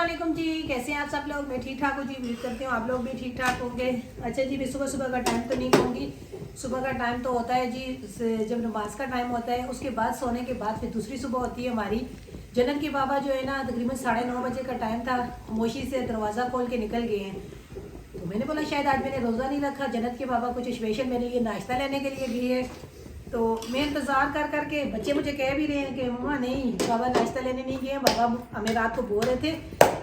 अस्सलाम जी, कैसे हैं आप सब लोग। मैं ठीक ठाक हूँ जी, उम्मीद करती हूँ आप लोग भी ठीक ठाक होंगे। अच्छा जी, मैं सुबह सुबह का टाइम तो नहीं कहूँगी। सुबह का टाइम तो होता है जी जब नमाज का टाइम होता है, उसके बाद सोने के बाद फिर दूसरी सुबह होती है हमारी। जन्नत के बाबा जो है ना तकरीबन 9:30 बजे का टाइम था, खामोशी से दरवाज़ा खोल के निकल गए हैं। तो मैंने बोला शायद आज मैंने रोज़ा नहीं रखा, जन्नत के बाबा कुछ स्पेशल मेरे लिए नाश्ता लेने के लिए गई है। तो मैं इंतज़ार कर करके, बच्चे मुझे कह भी रहे हैं कि मम्मा नहीं बाबा नाश्ता लेने नहीं गए, बाबा हमें रात को बोल रहे थे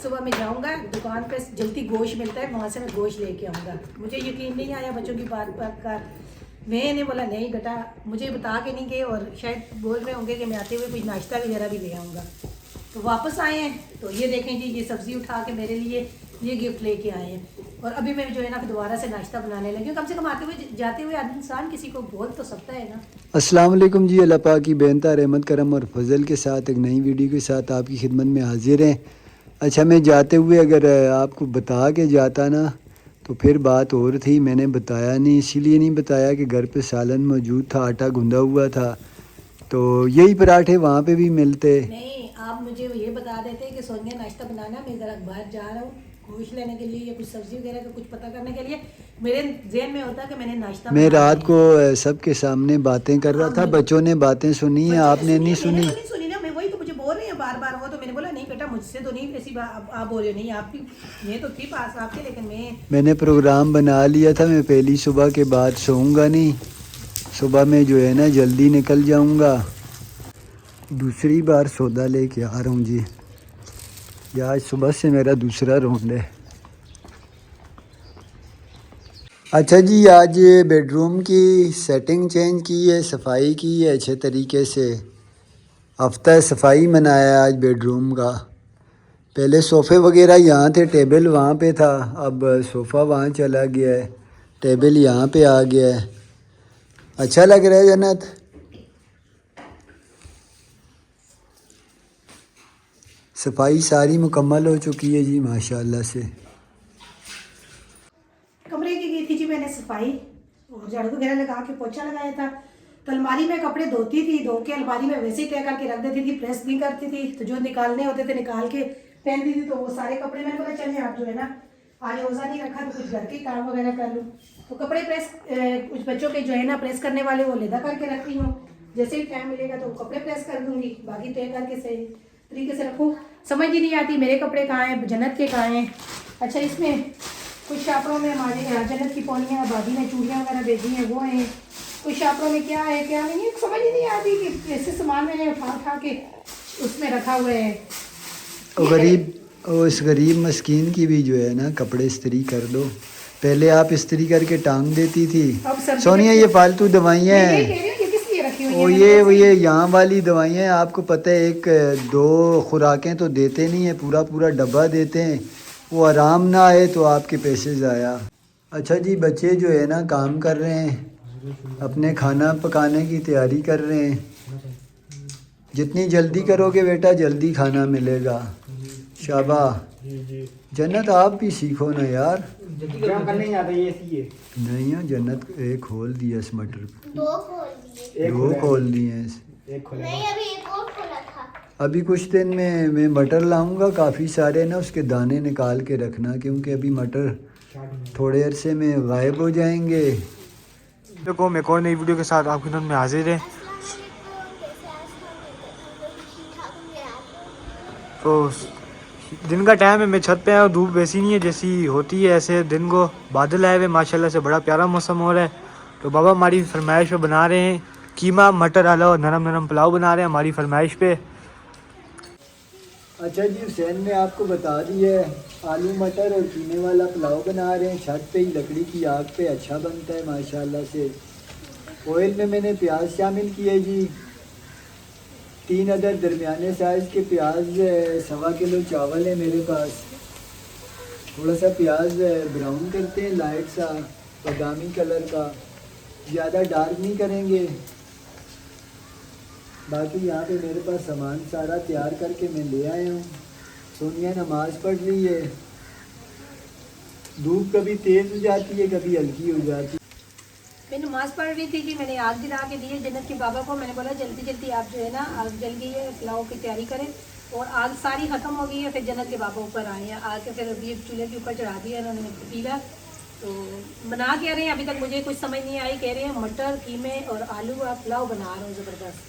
सुबह मैं जाऊंगा दुकान पे, जल्दी गोश्त मिलता है वहाँ से मैं गोश्त लेके आऊँगा। मुझे यकीन नहीं आया बच्चों की बात का। मैंने बोला नहीं बेटा, मुझे बता के नहीं गए और शायद बोल रहे होंगे कि मैं आते हुए कुछ नाश्ता वगैरह भी ले आऊँगा। तो वापस आए हैं तो ये देखें जी, ये सब्ज़ी उठा के मेरे लिए ये गिफ्ट लेके आए हैं। और अभी मैं जो है ना दोबारा से नाश्ता बनाने लगी हूँ। कम से कम आते हुए जाते हुए इंसान किसी को बोल तो सकता है ना। अस्सलाम वालेकुम जी। अल्लाह पाक की बेनता रहमत करम और फजल के साथ एक नई वीडियो के साथ आपकी खिदमत में हाजिर हैं। अच्छा, मैं जाते हुए अगर आपको बता के जाता ना तो फिर बात और थी, मैंने बताया नहीं, इसीलिए नहीं बताया कि घर पे सालन मौजूद था, आटा गूंदा हुआ था, तो यही पराठे वहाँ पे भी मिलते। नहीं, आप मुझे ये बता देते कि सोनिया नाश्ता बनाना, मैं ज़रा बाहर जा रहा हूँ गोश्त लेने के लिए या कुछ सब्ज़ी वगैरह का कुछ पता करने के लिए। मेरे जहन में होता कि मैंने नाश्ता मैं बनाना रात है। को सबके सामने बातें कर रहा था, बच्चों ने बातें सुनी हैं, बच्चों ने आपने सुनी नहीं है, मैंने सुनी। तो नहीं सुनी ना। मैं वही तो मुझे बोल रही हैं बार बार वो, तो मैंने बोला नहीं बेटा मुझसे तो नहीं ऐसी बात आप बोल रहे हो। नहीं आपकी, मैं तो थी पास आपके, लेकिन मैंने प्रोग्राम बना लिया था, मैं पहली सुबह के बाद सोऊंगा नहीं, सुबह में जो है ना जल्दी निकल जाऊंगा। दूसरी बार सौदा लेके आ रहा हूँ जी, ये आज सुबह से मेरा दूसरा राउंड है। अच्छा जी, आज ये बेडरूम की सेटिंग चेंज की है, सफाई की है अच्छे तरीके से। हफ्ता सफाई मनाया आज बेडरूम का। पहले सोफ़े वगैरह यहाँ थे, टेबल वहाँ पे था, अब सोफ़ा वहाँ चला गया है, टेबल यहाँ पे आ गया है। अच्छा लग रहा है जन्नत। सफाई सारी मुकम्मल हो चुकी है जी माशाल्लाह से। कमरे की की थी जी मैंने सफाई और झाड़ू वगैरह लगा के पोछा लगाया था। तो अलमारी में कपड़े धोती थी, धो के अलमारी में वैसे ही तय करके रख देती थी, प्रेस नहीं करती थी। तो जो निकालने होते थे निकाल के पहनती थी। तो वो सारे कपड़े मैंने बोला चलिए आप जो है ना आज रोज़ा नहीं रखा तो कुछ घर के काम वगैरह कर लूँ। तो कपड़े प्रेस कुछ बच्चों के जो है ना प्रेस करने वाले वो लेदा करके रखती हूँ, जैसे ही टाइम मिलेगा तो कपड़े प्रेस कर दूँगी, बाकी तय करके सही तरीके से रखूँ। समझ ही नहीं आती मेरे कपड़े कहाँ हैं, जन्नत के कहाँ हैं। अच्छा, इसमें कुछ शापरों में हमारे जन्नत की पौनियाँ भाभी ने चूड़ियाँ वगैरह भेजी हैं वो हैं। कुछ शापरों में क्या है क्या नहीं है, समझ ही नहीं आती कि ऐसे सामान मैंने उठा उठा के उसमें रखा हुआ है। इस गरीब मस्कीन की भी जो है ना कपड़े इस्त्री कर दो। पहले आप इस्त्री करके टांग देती थी। सोनिया, ये फालतू दवाइयाँ हैं, और ये यहाँ वाली दवाइयाँ आपको पता है, एक दो खुराकें तो देते नहीं है, पूरा पूरा डब्बा देते हैं। वो आराम ना आए तो आपके पैसे ज़ाया। अच्छा जी, बच्चे जो है ना काम कर रहे हैं, अपने खाना पकाने की तैयारी कर रहे हैं। जितनी जल्दी करोगे बेटा जल्दी खाना मिलेगा। शाबाश। जन्नत आप भी सीखो ना यार। करने नहीं आता ये सी है। नहीं हो जन्नत, एक खोल दिया इस मटर पे, दो खोल दिए हैं। एक खोला नहीं, अभी एक और खोला था। अभी कुछ दिन में मैं मटर लाऊंगा काफ़ी सारे ना, उसके दाने निकाल के रखना, क्योंकि अभी मटर थोड़े अरसे में गायब हो जाएंगे। देखो मैं एक और नई वीडियो के साथ आपकी खिदमत में हाजिर है। तो दिन का टाइम है, मैं छत पे आया हूँ, धूप वैसी नहीं है जैसी होती है, ऐसे दिन को बादल आए हुए माशाल्लाह से, बड़ा प्यारा मौसम हो रहा है। तो बाबा हमारी फरमाइश पे बना रहे हैं कीमा मटर आलू और नरम नरम पुलाव बना रहे हैं हमारी फरमाइश पे। अच्छा जी, हुसैन ने आपको बता दिया है, आलू मटर और कीमे वाला पुलाव बना रहे हैं छत पे ही, लकड़ी की आग पे अच्छा बनता है माशाल्लाह से। ऑयल में मैंने प्याज शामिल किए जी, 3 अदर दरमियाने साइज़ के प्याज, 1.25 किलो चावल है मेरे पास। थोड़ा सा प्याज ब्राउन करते हैं, लाइट सा बादामी कलर का, ज़्यादा डार्क नहीं करेंगे। बाकी यहाँ पे मेरे पास सामान सारा तैयार करके मैं ले आया हूँ। सोनिया नमाज़ पढ़ रही है। धूप कभी तेज़ हो जाती है कभी हल्की हो जाती है। मैं नमाज पढ़ रही थी जी, मैंने आग जला के दी है जन्नत के बाबा को। मैंने बोला जल्दी जल्दी आप जो है ना आग जल गई है, पुलाव की तैयारी करें। और आग सारी ख़त्म हो गई है। फिर जन्नत के बाबा ऊपर आए हैं, आके फिर अभी चूल्हे के ऊपर चढ़ा दिया इन्होंने पतीला। तो बना क्या रहे हैं अभी तक मुझे कुछ समझ नहीं आई। कह रहे हैं मटर कीमे और आलू का पुलाव बना रहे हो ज़बरदस्त।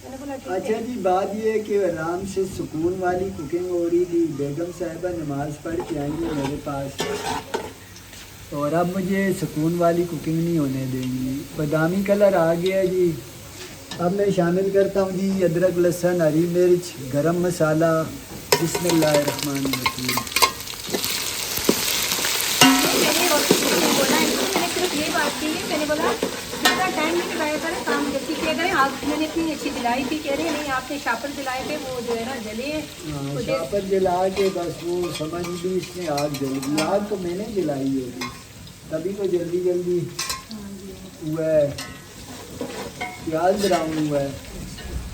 मैंने बोला ठीक अच्छा है। जी, बात ये है कि आराम से सुकून वाली कुकिंग हो रही थी। बेगम साहिबा नमाज पढ़ के आई है मेरे पास, और अब मुझे सुकून वाली कुकिंग नहीं होने देंगी। बादामी कलर आ गया जी। अब मैं शामिल करता हूँ जी अदरक, लहसुन, हरी मिर्च, गरम मसाला। बिस्मिल्लाहिर्रहमानिर्रहीम। मैंने सिर्फ ये बात की है, मैंने बोला जितना टाइम नहीं लगाया करें, काम जल्दी किया करें। आग मैंने इतनी अच्छी दिलाई थी, कह रहे नहीं आपने शापर दिलाए थे वो जो है ना जले। हाँ, शापर जला के बस वो समझ ली इसने आग जल गई। आग तो मैंने जलाई होगी, तभी तो जल्दी जल्दी हुआ है, प्याज ब्राउन हुआ है।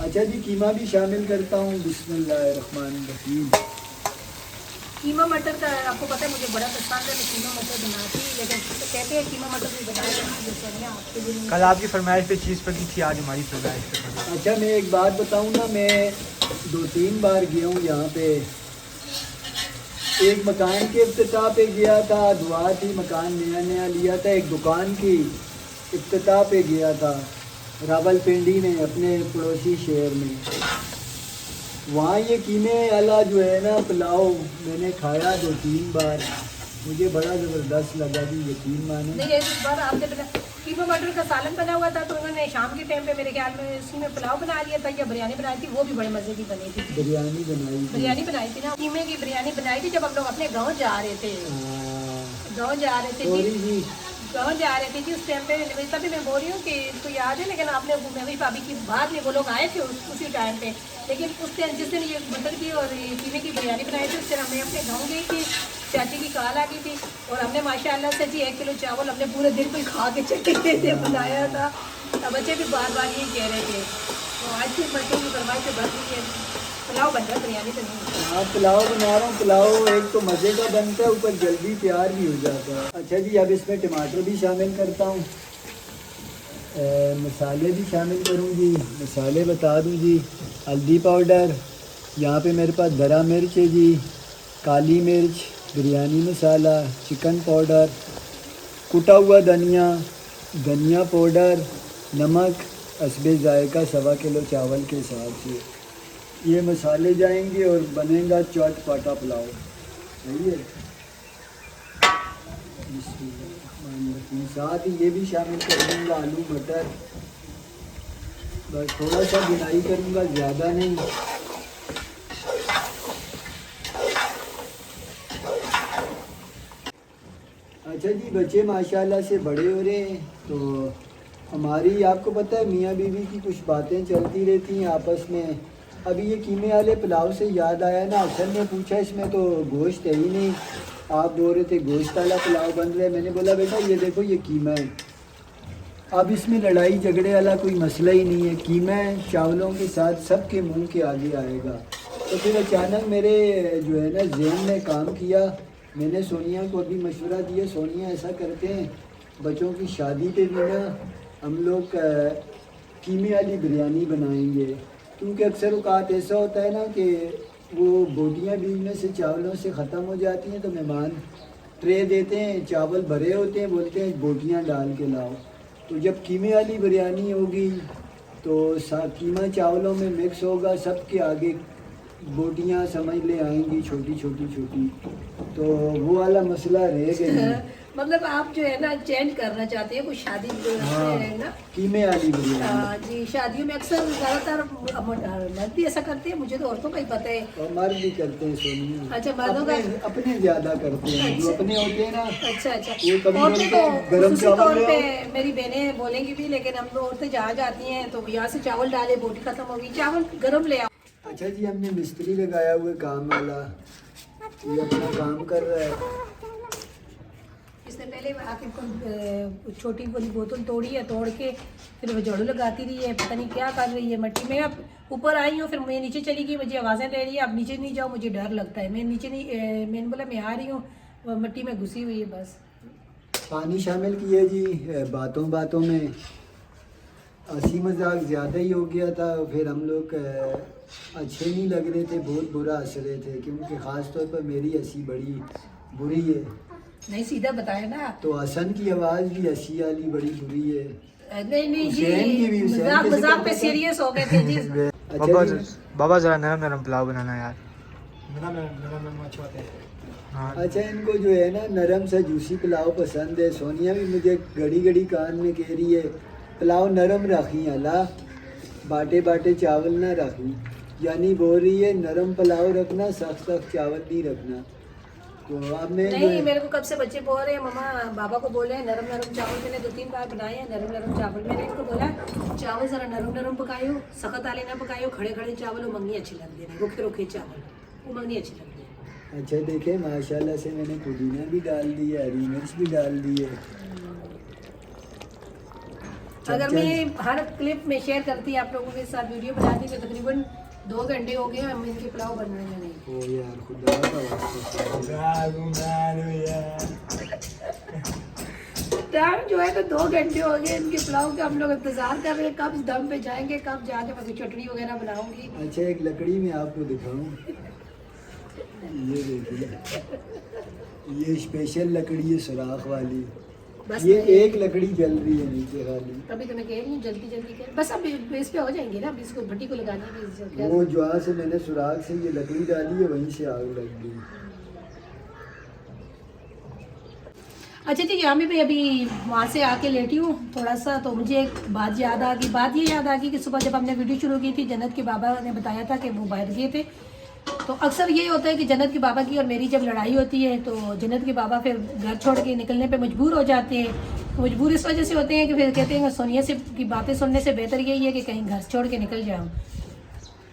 अच्छा जी, कीमा भी शामिल करता हूँ। बिस्मिल्लाहिर्रहमानिर्रहीम। कीमा मटर का आपको पता है मुझे बड़ा पसंद है, मैं कीमा मटर बनाती, लेकिन तो कहते हैं कीमा मटर भी बनाया जैसे आपके लिए। कल आपकी फरमाइश पे चीज़ पकी थी, आज हमारी फरमाइश पे पकी। अच्छा, मैं एक बात बताऊँ ना, मैं 2-3 बार गया हूँ यहाँ पे। एक मकान के इफ्तिताह पे गया था, दुआ थी, मकान नया नया लिया था। एक दुकान की इफ्तिताह पे गया था रावलपिंडी में, अपने पड़ोसी शहर में। वहाँ ये कीमे वाला जो है ना पुलाव मैंने खाया 2-3 बार, मुझे बड़ा ज़बरदस्त लगा जी, यकीन माने। नहीं इस बार आपने कीमा मटर का सालन बना हुआ था, तो उन्होंने शाम के टाइम पे मेरे ख्याल में इसमें पुलाव बना लिया था या बिरयानी बनाई थी, वो भी बड़े मज़े की बनी थी। बिरयानी बनाई थी ना, कीमे की बिरयानी बनाई थी जब हम लोग अपने गाँव जा रहे थे। गाँव जा रहे थे जी, गाँव जा रहे थे जी उस टाइम पे। तभी मैं बोल रही हूँ कि इसको याद है, लेकिन आपने मेरी भाभी की बाद में वो लोग आए थे उसी टाइम पे। लेकिन उस टाइम जिस दिन ये मटर की और कीमे की बिरयानी बनाई थी, उस दिन मैं अपने गाँव गई थी, चाची की कॉल आ गई थी, और हमने माशाल्लाह से जी 1 किलो चावल हमने पूरे दिन को खा के चटे थे बनाया था। अब बच्चे भी बार बार यही कह रहे थे। तो आज फिर बच्चों की फरमाइश से बस ये पुलाव बन रहा है, बिरयानी तो नहीं। हाँ, पुलाव बना रहा हूँ। पुलाव एक तो मज़े का बनता है, ऊपर जल्दी तैयार भी हो जाता है। अच्छा जी, अब इसमें टमाटर भी शामिल करता हूँ, मसाले भी शामिल करूँगी। मसाले बता दूँ जी, हल्दी पाउडर, यहाँ पे मेरे पास दरा मिर्च है जी, काली मिर्च, बिरयानी मसाला, चिकन पाउडर, कुटा हुआ धनिया, धनिया पाउडर, नमक, हस्बे जायका 1.25 किलो चावल के हिसाब से ये मसाले जाएंगे और बनेगा चटपटा पुलाव। सही है। साथ ही ये भी शामिल कर दूँगा आलू मटर, बस थोड़ा सा बुनाई करूँगा, ज़्यादा नहीं। अच्छा जी, बच्चे माशाल्लाह से बड़े हो रहे हैं, तो हमारी आपको पता है मियाँ बीवी की कुछ बातें चलती रहती हैं आपस में। अभी ये कीमे वाले पुलाव से याद आया ना, अफसर ने पूछा इसमें तो गोश्त है ही नहीं, आप बोल रहे थे गोश्त वाला पुलाव बन रहा है। मैंने बोला बेटा ये देखो ये कीमा है, अब इसमें लड़ाई झगड़े वाला कोई मसला ही नहीं है। कीमा चावलों के साथ सबके मुंह के आगे आएगा। तो फिर अचानक मेरे जो है ना ज़हन ने काम किया, मैंने सोनिया को अभी मशवरा दिया, सोनिया ऐसा करते हैं बच्चों की शादी पे भी ना हम लोग कीमे वाली बिरयानी बनाएंगे, क्योंकि अक्सर औक़ात ऐसा होता है ना कि वो बोटियाँ बीच में से चावलों से ख़त्म हो जाती हैं, तो मेहमान ट्रे देते हैं, चावल भरे होते हैं, बोलते हैं बोटियाँ डाल के लाओ। तो जब कीमे वाली बिरयानी होगी तो कीमा चावलों में मिक्स होगा, सबके आगे बोटियाँ समझ ले आएंगी छोटी छोटी छोटी, तो वो वाला मसला रह गया। मतलब आप जो है ना चेंज करना चाहते हैं कुछ शादी है ना, कीमे वाली बिरयानी। जी शादियों में अक्सर ज़्यादातर मर्द भी ऐसा करते हैं, मुझे तो औरतों का ही पता है। और मर्द भी करते हैं सोनिया। अच्छा, मर्दों का अपने ज़्यादा करते हैं, जो अपने होते हैं ना। अच्छा वो कभी औरतें तो गरम खुसूसी तौर चावल पे मेरी बहनें बोलेंगी भी, लेकिन हम लोग औरतें जहाँ जाती हैं तो यहाँ से चावल डाले, बोटी खत्म होगी, चावल गर्म ले आओ। अच्छा जी, हमने मिस्त्री लगाया हुआ काम वाला, ये अपना काम कर रहा है। इसने पहले आके छोटी वाली बोतल तोड़ी है, तोड़ के फिर वो झाड़ू लगाती रही है, पता नहीं क्या कर रही है मट्टी में। अब ऊपर आई हूँ, फिर मैं नीचे चली गई, मुझे आवाज़ें दे रही है अब नीचे नहीं जाओ, मुझे डर लगता है। मैं नीचे नहीं, मैंने बोला मैं आ रही हूँ, वो मट्टी में घुसी हुई है बस। पानी शामिल किए जी बातों बातों में। हंसी मजाक ज़्यादा ही हो गया था। फिर हम लोग अच्छे नहीं लग रहे थे, बहुत बुरा हंस रहे थे, क्योंकि ख़ास तौर पर मेरी हंसी बड़ी बुरी है। नहीं सीधा बताया ना। तो हसन की आवाज़ भी हंसी वाली बड़ी बुरी है। नहीं हुसैन की भी, जी, हुसैन मजाक कैसे मजाक करता पे था? सीरियस हो गए थे जी। बाबा जी। बाबा ज़रा नरम नरम पुलाव बनाना यार। हाँ अच्छा, इनको जो है ना नरम सा जूसी पुलाव पसंद है। सोनिया भी मुझे घड़ी घड़ी कान में कह रही है पुलाव नरम रखी अला, बाटे बाटे चावल ना रखी, यानी बोल रही है नरम पुलाव रखना, सख्त सख्त चावल नहीं रखना। तो अब मैं जो नहीं, है- मेरे को कब से बच्चे बोल रहे हैं मम्मा, बाबा को बोले हैं नरम नरम चावल। मैंने 2-3 बार बनाए हैं नरम नरम चावल। मैंने इनको बोला चावल जरा नरम नरम पकायो, सख्त आले ना पकायो, खड़े खड़े चावल वो मंगी अच्छी लगती है, रुखे रुखे चावल वो मंगी अच्छी लगती है। अच्छा देखे माशाल्लाह से मैंने पुदीना भी डाल दी है, हरी मिर्च भी डाल दी है। अगर मैं हर क्लिप में शेयर करती आप लोगों के साथ वीडियो बनाती तो तकरीबन 2 घंटे हो गए हम इनके पुलाव बन रहे हैं। नहीं ओ यार खुदा का टाइम जो है तो 2 घंटे हो गए इनके पुलाव का, हम लोग इंतजार कर रहे हैं कब दम पे जाएंगे, कब जाके मैं कोई चटनी वगैरह बनाऊंगी। अच्छा एक लकड़ी में आपको दिखाऊं, ये देखिए, ये स्पेशल लकड़ी है सुराख वाली। बस ये एक लकड़ी जल रही है नीचे खाली। तभी तो मैं कह रही हूँ जल्दी जल्दी कर, बस अब इस पे हो जाएंगे ना, अब इसको भट्टी को लगाने की जरूरत है। वो जहाँ से मैंने सुराख से ये लकड़ी डाली है वहीं से आग लग गई। अच्छा जी, यहाँ भी मैं अभी वहाँ से आके लेटी हूँ थोड़ा सा, तो मुझे एक बात याद आ गई। बात ये याद आ गई कि सुबह जब हमने वीडियो शुरू की थी, जन्नत के बाबा ने बताया था कि वो बाहर गए थे। तो अक्सर ये होता है कि जन्नत के बाबा की और मेरी जब लड़ाई होती है तो जन्नत के बाबा फिर घर छोड़ के निकलने पे मजबूर हो जाते हैं। मजबूर इस वजह से होते हैं कि फिर कहते हैं सोनिया से की बातें सुनने से बेहतर यही है कि कहीं घर छोड़ के निकल जाऊँ।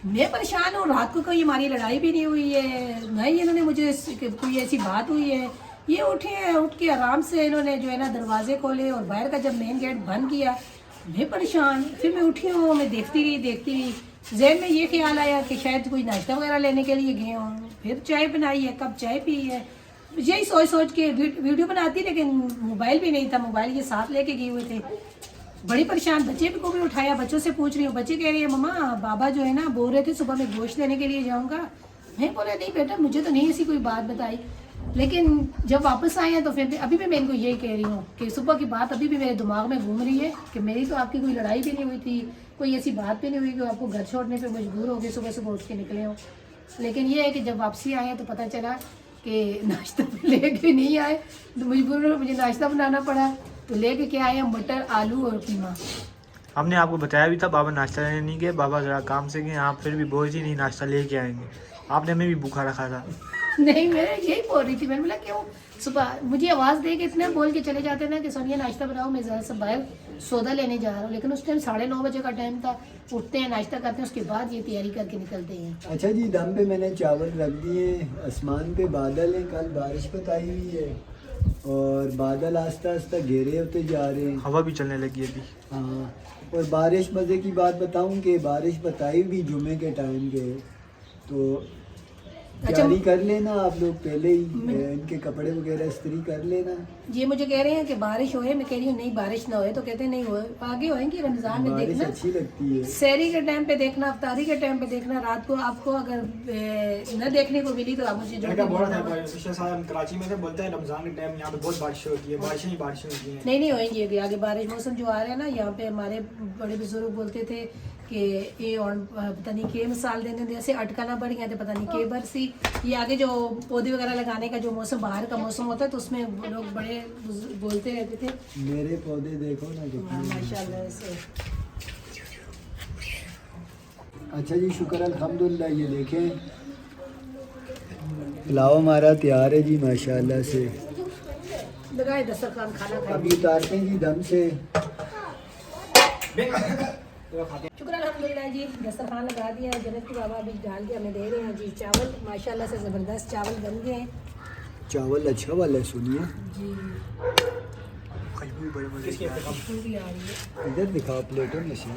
मैं परेशान हूँ, रात को कोई हमारी लड़ाई भी नहीं हुई है, ना ही इन्होंने मुझे कोई ऐसी बात हुई है। ये उठे हैं, उठ के आराम से इन्होंने जो है ना दरवाजे खोले और बाहर का जब मेन गेट बंद किया, मैं परेशान। फिर मैं उठी हूँ, मैं देखती रही। जहन में ये ख्याल आया कि शायद कोई नाश्ता वगैरह लेने के लिए गए हों। फिर चाय बनाई है, कप चाय पी है, यही सोच के वीडियो बनाती, लेकिन मोबाइल भी नहीं था, मोबाइल ये साथ लेके गए हुए थे। बड़ी परेशान, बच्चे को भी उठाया, बच्चों से पूछ रही हूँ, बच्चे कह रही है मम्मा बाबा जो है ना बोल रहे थे सुबह मैं गोश्त लेने के लिए जाऊँगा। मैं बोला नहीं बेटा, मुझे तो नहीं ऐसी कोई बात बताई। लेकिन जब वापस आए हैं तो फिर अभी भी मैं इनको यही कह रही हूँ कि सुबह की बात अभी भी मेरे दिमाग में घूम रही है कि मेरी तो आपकी कोई लड़ाई भी नहीं हुई थी, कोई ऐसी बात भी नहीं हुई कि आपको घर छोड़ने पे मजबूर हो गए, सुबह सुबह उठ के निकले हो। लेकिन ये है कि जब वापसी आए तो पता चला कि नाश्ता लेके नहीं आए, तो मजबूर हो मुझे नाश्ता बनाना पड़ा। तो लेके क्या आए मटर, आलू और कीमा। हमने आपको बताया भी था बाबा नाश्ता लेने नहीं गए, बाबा ज़रा काम से गए, आप फिर भी बोल जी नहीं नाश्ता लेके आएंगे। आपने हमें भी भूखा रखा था। नहीं, मैं यही बोल रही थी, मैंने बोला क्यों सुबह मुझे आवाज़ दे के इतना बोल के चले जाते ना कि सोनिया नाश्ता बनाओ, मैं ज़रा सा बाहर सौदा लेने जा रहा हूँ। लेकिन उस टाइम 9:30 बजे का टाइम था, उठते हैं नाश्ता करते हैं, उसके बाद ये तैयारी करके निकलते हैं। अच्छा जी, दम पे मैंने चावल रख दिए, आसमान पे बादल हैं, कल बारिश बताई हुई है और बादल आस्ता आस्ता घेरे होते जा रहे हैं। हवा भी चलने लगी अभी। हाँ, और बारिश, मज़े की बात बताऊं कि बारिश बताई भी जुमे के टाइम के, तो तैयारी कर लेना आप लोग पहले ही, इनके कपड़े वगैरह इस्त्री कर लेना। ये मुझे कह रहे हैं कि बारिश होए, मैं कह रही हूँ नहीं बारिश ना होए, तो कहते हैं नहीं होए, आगे होएंगी रमज़ान में बारिश देखना, अच्छी लगती है। सहरी के टाइम पे देखना, अफ्तारी के टाइम पे देखना। रात को आपको अगर न देखने को मिली तो आप मुझे पिछले साल हम कराची में थे, बोलते हैं रमजान के टाइम यहाँ पे बहुत बारिश होती है, बारिशें ही बारिशें होती हैं। नहीं होएंगी अभी आगे बारिश। मौसम जो आ रहा है ना, यहाँ पे हमारे बड़े बुजुर्ग बोलते थे कि ये और पता नहीं के मिसाल देने जैसे अटकाना पड़ गया था, पता नहीं के बरसी। ये आगे जो पौधे वगैरह लगाने का जो मौसम बाहर का मौसम होता है तो उसमें लोग बड़े बोलते रहते थे। मेरे पौधे देखो ना कितने। माशाल्लाह से। अच्छा जी, शुक्र अल्हम्दुलिल्लाह। ये देखें पुलाव हमारा तैयार है जी माशाल्लाह से। लगाए दस्तरखान, खाना खाए। अभी उतारते हैं जी दम से। शुक्र अल्हम्दुलिल्लाह जी, दस्तरखान लगा दिया है, जन्नत की बाबा अभी डाल के हमें दे रहे हैं जी चावल। माशाल्लाह से ज़बरदस्त चावल बन गए हैं। चावल अच्छा वाला है, सुनिए जी खुशबू भी बड़ी मजे की आ रही है। खुशबू भी आ रही है। इधर दिखाओ प्लेटों में से।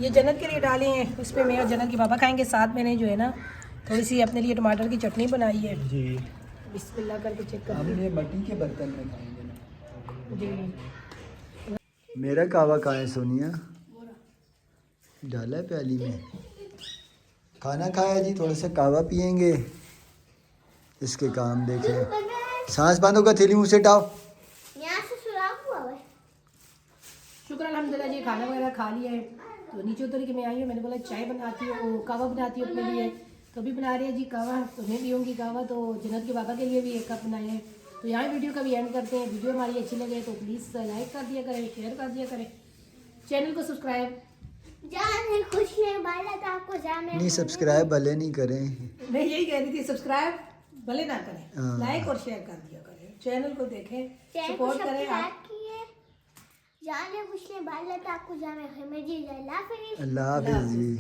ये जन्नत के लिए डाले हैं, इस पर मैं और जन्नत की बाबा खाएंगे। साथ मैंने जो है ना थोड़ी सी अपने लिए टमाटर की चटनी बनाई है जी। बिस्मिल्लाह करके चेक कर हमने मट्टी के बर्तन में खाएंगे ना। जी। मेरा कावा कहाँ है सोनिया? डाला है प्याली में। खाना खाया जी, थोड़ा सा कावा पियेंगे। इसके काम देखें। सांस बंद होगा, थैली मुँह से हटाओ। यहाँ से सुराख हुआ है। शुक्र अल्हम्दुलिल्लाह जी, खाना वगैरह खा लिया है तो नीचे उतर के मैं आई हूँ। मैंने बोला चाय बनाती हूँ, वो कावा बनाती हूँ अपने लिए। तो अभी बना रही है जी कावा, तो मैं पीऊँगी कावा। तो जन्नत के बाबा के लिए भी एक कप बनाए हैं। तो यहाँ वीडियो का भी एंड करते हैं। वीडियो हमारी अच्छी लगे तो प्लीज़ लाइक कर दिया करें, शेयर कर दिया करें, चैनल को सब्सक्राइब। जाने खुश नहीं वाला था आपको जाने नहीं, सब्सक्राइब भले नहीं करें। मैं यही कह रही थी, सब्सक्राइब भले ना करें, हाँ। लाइक और शेयर कर दिया करें, चैनल को देखें, चैनल को सपोर्ट करें सब्सक्राइब आप। किए। जाने खुश नहीं वाला था आपको जाने हमें जी अल्लाह हाफिज़। अल्लाह हाफिज़ जी।